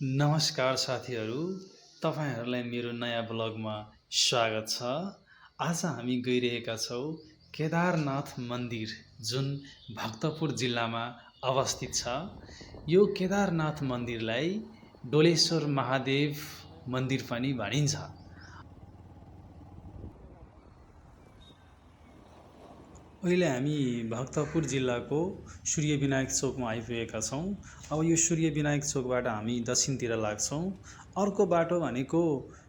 नमस्कार साथीहरू, तपाईहरुलाई मेरो नयाँ ब्लगमा स्वागत छ। आज हामी गइरहेका छौँ केदारनाथ मन्दिर जुन भक्तपुर जिल्लामा अवस्थित छ। यो केदारनाथ मन्दिरलाई डोलेश्वर महादेव मन्दिर पनि भनिन्छ। अहिले हामी भक्तपुर जिल्लाको सूर्य विनायक चोकमा आइपुगेका छौँ। अब यो सूर्य विनायक चोकबाट हामी दक्षिणतिर लाग्छौँ। अर्को बाटो भनेको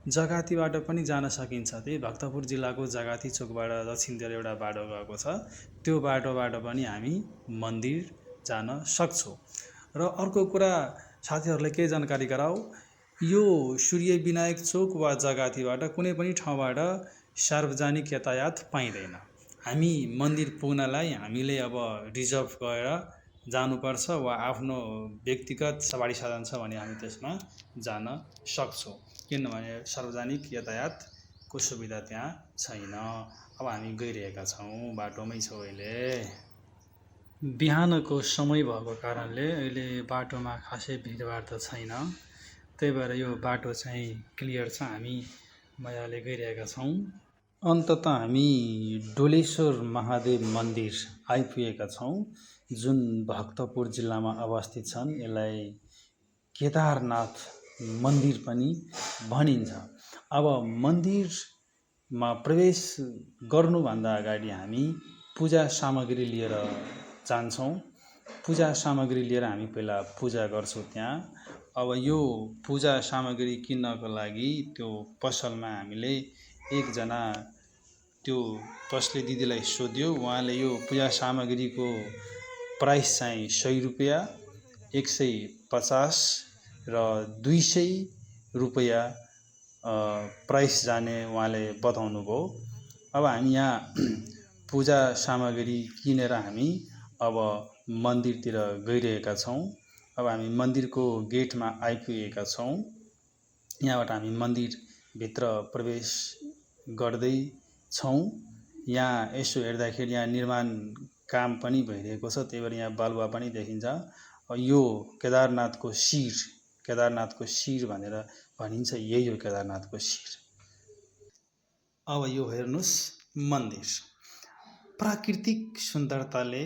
जगातीबाट पनि जान सकिन्छ। त्यही भक्तपुर जिल्लाको जगाती चोकबाट दक्षिणतिर एउटा बाटो गएको छ। त्यो बाटोबाट पनि हामी मन्दिर जान सक्छौँ। र अर्को कुरा साथीहरूलाई के जानकारी गराऊ, यो सूर्य विनायक चोक वा जगातीबाट कुनै पनि ठाउँबाट सार्वजनिक यातायात पाइँदैन। हामी मन्दिर पुग्नलाई हामीले अब रिजर्भ गरेर जानुपर्छ वा आफ्नो व्यक्तिगत सवारी साधन छ भने हामी त्यसमा जान सक्छौँ, किनभने सार्वजनिक यातायातको सुविधा त्यहाँ छैन। अब हामी गइरहेका छौँ, बाटोमै छौँ। अहिले बिहानको समय भएको कारणले अहिले बाटोमा खासै भिडभाड त छैन। त्यही भएर यो बाटो चाहिँ क्लियर छ। हामी मजाले गइरहेका छौँ। अन्ततः हामी डोलेश्वर महादेव मन्दिर आइपुगेका छौँ, जुन भक्तपुर जिल्लामा अवस्थित छन्। यसलाई केदारनाथ मन्दिर पनि भनिन्छ। अब मन्दिरमा प्रवेश गर्नुभन्दा अगाडि हामी पूजा सामग्री लिएर जान्छौँ। पूजा सामग्री लिएर हामी पहिला पूजा गर्छौँ त्यहाँ। अब यो पूजा सामग्री किन्नको लागि त्यो पसलमा हामीले एकजना त्यो पसले दिदीलाई सोध्यो। उहाँले यो पूजा सामग्रीको प्राइस चाहिँ 100 रुपैयाँ, 150 र 200 रुपैयाँ प्राइस जाने उहाँले बताउनु भयो। अब हामी यहाँ पूजा सामग्री किनेर हामी अब मन्दिरतिर गइरहेका छौँ। अब हामी मन्दिरको गेटमा आइपुगेका छौँ। यहाँबाट हामी मन्दिरभित्र प्रवेश गर्दै छौँ। यहाँ यसो हेर्दाखेरि यहाँ निर्माण काम पनि भइरहेको छ, त्यही भएर यहाँ बालुवा पनि देखिन्छ। यो केदारनाथको शिर भनेर भनिन्छ। यही हो केदारनाथको शिर। अब यो हेर्नुस् मन्दिर। प्राकृतिक सुन्दरताले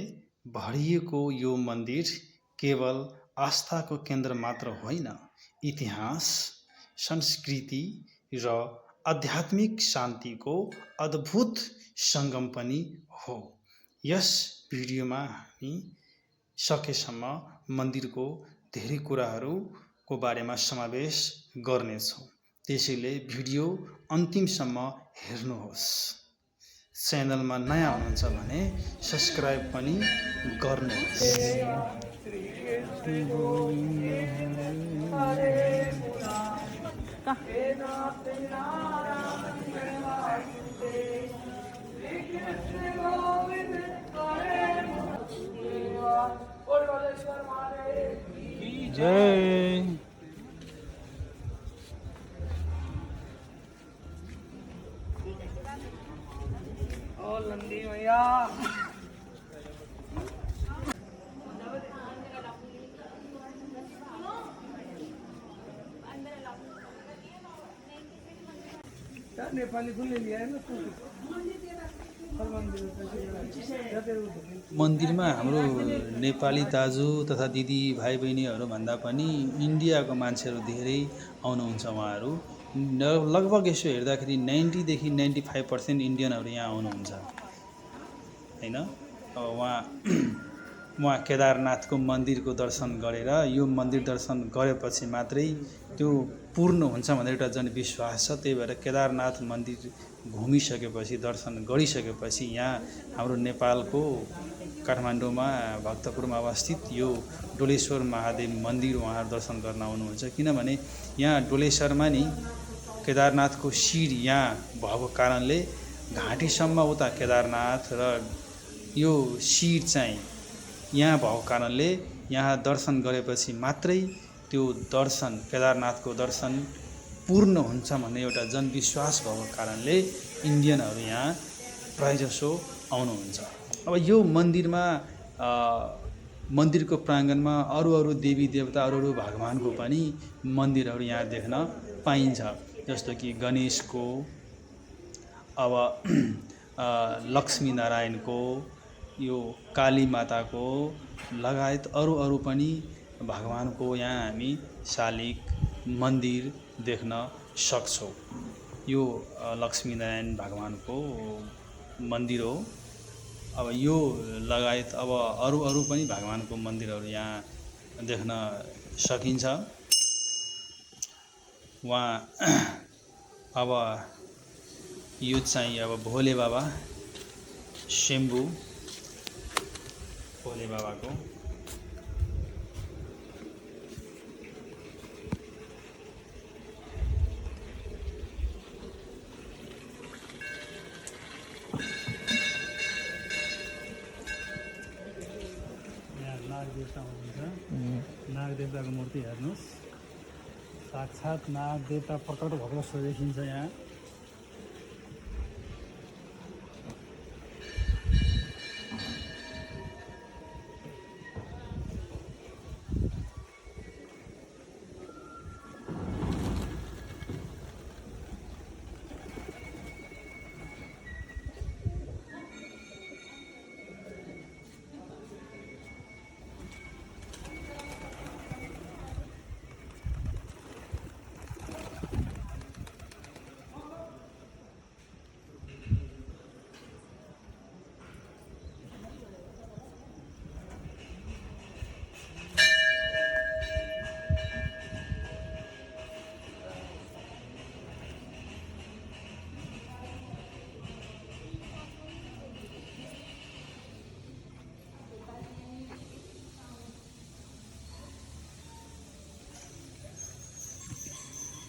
भरिएको यो मन्दिर केवल आस्थाको केन्द्र मात्र होइन, इतिहास, संस्कृति र आध्यात्मिक शान्तिको अद्भुत सङ्गम पनि हो। यस भिडियोमा हामी सकेसम्म मन्दिरको धेरै कुराहरूको बारेमा समावेश गर्नेछौँ। त्यसैले भिडियो अन्तिमसम्म हेर्नुहोस्। च्यानलमा नयाँ हुनुहुन्छ भने सब्स्क्राइब पनि गर्नुहोस्। जय ओ नंदी मैया। नेपाली खुल्ले लिया है ना। मन्दिरमा हाम्रो नेपाली दाजु तथा दिदी भाइ बहिनीहरू भन्दा पनि इन्डियाको मान्छेहरू धेरै आउनुहुन्छ। उहाँहरू लगभग यसो हेर्दाखेरि 90 देखि 95% इन्डियनहरू यहाँ आउनुहुन्छ हैन। उहाँ केदारनाथको मन्दिरको दर्शन गरेर यो मन्दिर दर्शन गरेपछि मात्रै त्यो पूर्ण हुन्छ भनेर एउटा जनविश्वास छ। त्यही भएर केदारनाथ मन्दिर घुमिसकेपछि, दर्शन गरिसकेपछि यहाँ हाम्रो नेपालको काठमाडौँमा भक्तपुरमा अवस्थित यो डोलेश्वर महादेव मन्दिर उहाँहरू दर्शन गर्न आउनुहुन्छ। किनभने यहाँ डोलेश्वरमा नि केदारनाथको शिर यहाँ भएको कारणले घाँटीसम्म उता केदारनाथ र यो शिर चाहिँ यहाँ भएको कारणले यहाँ दर्शन गरेपछि मात्रै त्यो दर्शन, केदारनाथको दर्शन पूर्ण हुन्छ भन्ने एउटा जनविश्वास भएको कारणले इन्डियनहरू यहाँ प्रायःजसो आउनुहुन्छ। अब यो मन्दिरमा मन्दिरको प्राङ्गणमा अरू देवी देवता अरू भगवानको पनि मन्दिरहरू यहाँ देख्न पाइन्छ। जस्तो कि गणेशको, अब लक्ष्मीनारायणको, यो काली माताको लगायत अरू पनि भगवानको यहाँ हामी शालिग मन्दिर देख्न सक्छौँ। यो लक्ष्मीनारायण भगवानको मन्दिर हो। अब यो लगायत अब अरू पनि भगवानको मन्दिरहरू यहाँ देख्न सकिन्छ। वहाँ अब यो चाहिँ अब भोले बाबा शम्भु भोले बाबाको नागदेवता हुनुहुन्छ। नागदेवताको मूर्ति हेर्नुहोस्, साक्षात् नागदेवता प्रकट भएको जस्तो देखिन्छ यहाँ।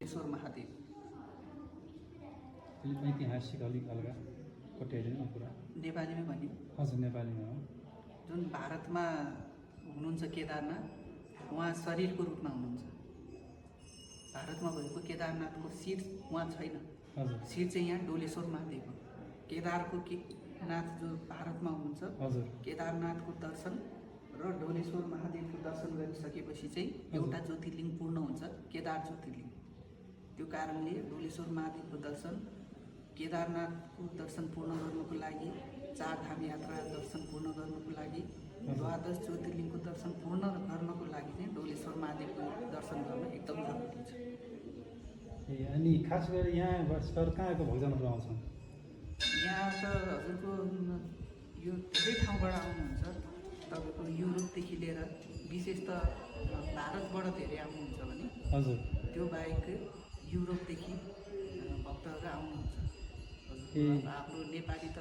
ईश्वर महादेव ऐतिहासिक अलिक हल्का कोट्याइदिनु कुरा। नेपालीमै भन्यो। हजुर, नेपालीमा हो। जुन भारतमा हुनुहुन्छ केदारनाथ, उहाँ शरीरको रूपमा हुनुहुन्छ। भारतमा भएको केदारनाथको शिर उहाँ छैन। हजुर शिर चाहिँ यहाँ डोलेश्वर महादेव हो। केदारको नाथ जो भारतमा हुनुहुन्छ, हजुर केदारनाथको दर्शन र डोलेश्वर महादेवको दर्शन गरिसकेपछि चाहिँ एउटा ज्योतिर्लिङ्ग पूर्ण हुन्छ, केदार ज्योतिर्लिङ्ग। त्यो कारणले डोलेश्वर महादेवको दर्शन, केदारनाथको दर्शन पूर्ण गर्नुको लागि, चारधाम यात्रा दर्शन पूर्ण गर्नुको लागि, द्वादश ज्योतिर्लिङ्गको दर्शन पूर्ण गर्नको लागि चाहिँ डोलेश्वर महादेवको दर्शन गर्न एकदम जरुरी छ। अनि खास गरी यहाँ सर कहाँको भक्तजनहरू आउँछन्? यहाँ त हजुरको यो धेरै ठाउँबाट आउनुहुन्छ। तपाईँको युरोपदेखि लिएर विशेष त भारतबाट धेरै आउनुहुन्छ भने हजुर त्यो बाहेक युरोपदेखि भक्तहरू आउनुहुन्छ। हाम्रो नेपाली त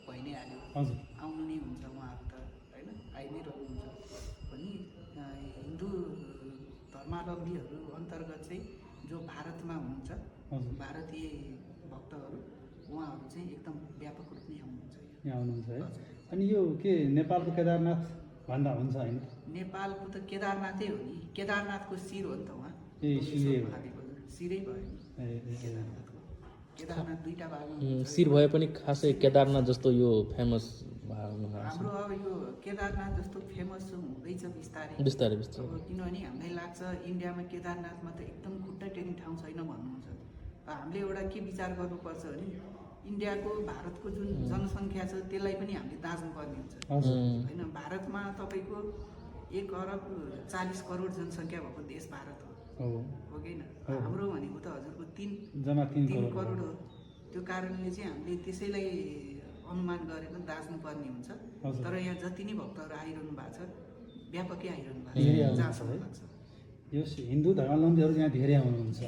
भइ नै हाल्यो, हजुर आउनु नै हुन्छ उहाँहरू त, होइन, आइ नै रहनुहुन्छ। पनि हिन्दू धर्मावलम्बीहरू अन्तर्गत चाहिँ जो भारतमा हुनुहुन्छ, भारतीय भक्तहरू, उहाँहरू चाहिँ एकदम व्यापक रूपमै आउनुहुन्छ यहाँ आउनुहुन्छ है। अनि यो के नेपालको केदारनाथ भन्दा हुन्छ होइन? नेपालको त केदारनाथै हो नि, केदारनाथको शिर हो नि त उहाँ। शिरै भयो नि केदारनाथको। केदारनाथ दुईवटा भागमा शिर भए पनि खासै केदारनाथ जस्तो यो फेमस हाम्रो अब यो केदारनाथ जस्तो फेमस हुँदैछ बिस्तारै बिस्तारै। अब किनभने हामीलाई लाग्छ इन्डियामा केदारनाथमा त एकदम खुट्टा टेक्ने ठाउँ छैन भन्नुहुन्छ। हामीले एउटा के विचार गर्नुपर्छ भने इन्डियाको भारतको जुन जनसङ्ख्या छ त्यसलाई पनि हामीले दाच्नुपर्ने हुन्छ, होइन। भारतमा तपाईँको 1 अरब 40 करोड जनसङ्ख्या भएको देश भारत हो कि होइन? हाम्रो भनेको त हजुरको 3 करोड हो। त्यो कारणले चाहिँ हामीले त्यसैलाई अनुमान गरेर दाच्नुपर्ने हुन्छ। तर यहाँ जति नै भक्तहरू आइरहनु भएको छ, व्यापकै आइरहनु भएको छ, जहाँसम्म लाग्छ। यो हिन्दू धर्मावलम्बीहरू यहाँ धेरै आउनुहुन्छ।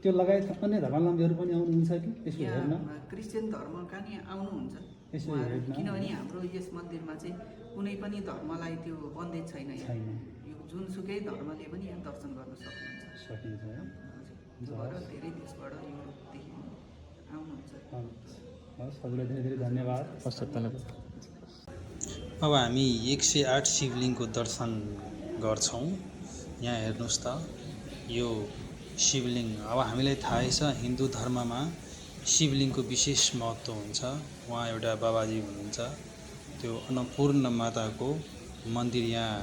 त्यो लगायत अन्य धर्मावलम्बीहरू पनि आउनुहुन्छ कि यसो हेर्न? क्रिस्चियन धर्मका नि आउनुहुन्छ, किनभने हाम्रो यस मन्दिरमा चाहिँ कुनै पनि धर्मलाई त्यो बन्देज छैन। यो जुनसुकै धर्मले पनि यहाँ दर्शन गर्न सक्नुहुन्छ। धेरै देशबाट युरोपदेखि आउनुहुन्छ। हजुरलाई धेरै धेरै धन्यवाद। अब हामी 108 शिवलिङ्गको दर्शन गर्छौँ। यहाँ हेर्नुहोस् त, यो शिवलिङ्ग। अब हामीलाई थाहै छ हिन्दू धर्ममा शिवलिङ्गको विशेष महत्त्व हुन्छ। उहाँ एउटा बाबाजी हुनुहुन्छ, त्यो अन्नपूर्ण माताको मन्दिर यहाँ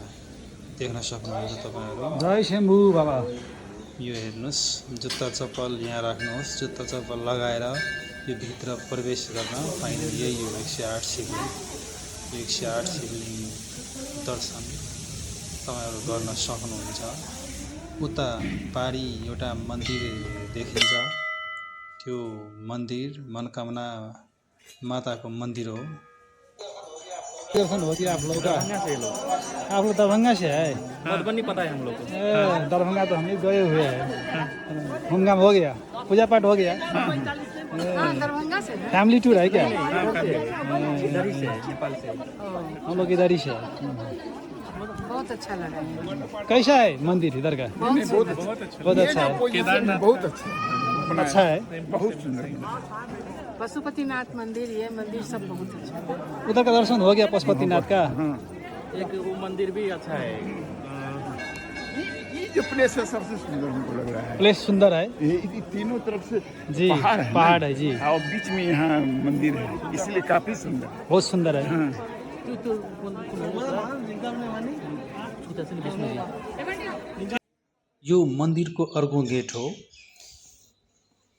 देख्न सक्नुहुन्छ तपाईँहरू। जय शम्भु बाबा। यो हेर्नुहोस्, जुत्ता चप्पल यहाँ राख्नुहोस्, जुत्ता चप्पल लगाएर यो भित्र प्रवेश गर्न पाइने यही हो 108 शिवलिङ। यो 108 शिवलिङ दर्शन तपाईँहरू गर्न सक्नुहुन्छ। उता पारी एउटा मन्दिर देखिन्छ, त्यो मन्दिर मनोकामना माताको मन्दिर हो। दर्शन हो गया आप लोग का? आप लोग दरभंगा से है? मधुबनी पता है हम लोग को। दरभंगा तो हम भी गए हुए हैं। घूमघाम हो गया, पूजा पाठ हो गया। दरभंगा से है? फैमिली टूर है क्या? इधर ही से है, नेपाल से। हम लोग इधर ही से है। बहुत अच्छा लगा है। कैसा है मंदिर इधर का? बहुत बहुत अच्छा है। केदारनाथ बहुत अच्छा है। बहुत सुंदर। पशुपतिनाथ मंदिर, ये मंदिर सब बहुत अच्छा है। उधर का दर्शन हो गया पशुपतिनाथ का? एक वो मंदिर भी अच्छा है। ये जो प्लेस है सबसे सुंदर हमको लग रहा है। प्लेस सुंदर है ये तीनों तरफ से जी, पहाड़ है, पहाड़ है जी, और बीच में यहाँ मंदिर है, इसलिए काफी सुंदर। बहुत सुंदर है। यो मन्दिरको अर्को गेट हो।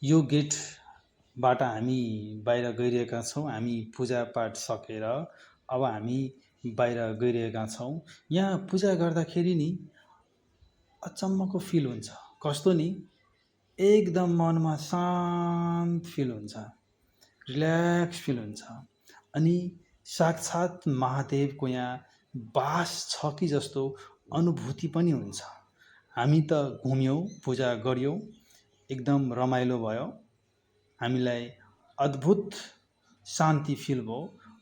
यो गेटबाट हामी बाहिर गइरहेका छौँ। हामी पूजापाठ सकेर अब हामी बाहिर गइरहेका छौँ। यहाँ पूजा गर्दाखेरि नि अचम्मको फिल हुन्छ। कस्तो नि, एकदम मनमा शान्त फिल हुन्छ, रिल्याक्स फिल हुन्छ। अनि साक्षात् महादेवको यहाँ बास छ कि जस्तो अनुभूति पनि हुन्छ। हामी त घुम्यौँ, पूजा गऱ्यौँ, एकदम रमाइलो भयो, हामीलाई अद्भुत शान्ति फिल भयो।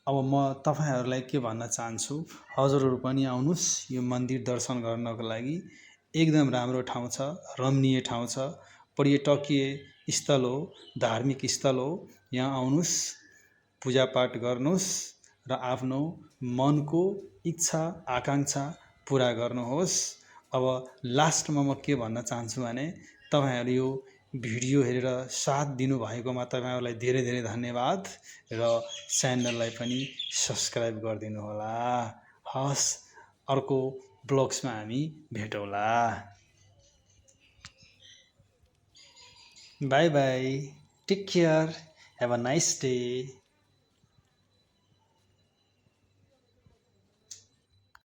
अब म तपाईँहरूलाई के भन्न चाहन्छु, हजुरहरू पनि आउनुहोस् यो मन्दिर दर्शन गर्नको लागि। एकदम राम्रो ठाउँ छ, रमणीय ठाउँ छ, पर्यटकीय स्थल हो, धार्मिक स्थल हो। यहाँ आउनुहोस्, पूजापाठ गर्नुहोस् र आफ्नो मनको इच्छा आकाङ्क्षा पुरा गर्नुहोस्। अब लास्टमा म के भन्न चाहन्छु भने, तपाईँहरू यो भिडियो हेरेर साथ दिनुभएकोमा तपाईँहरूलाई धेरै धेरै धन्यवाद र च्यानललाई पनि सब्सक्राइब गरिदिनु होला। हस्, अर्को ब्लग्समा हामी भेटौँला। Bye bye, take care, have a nice day.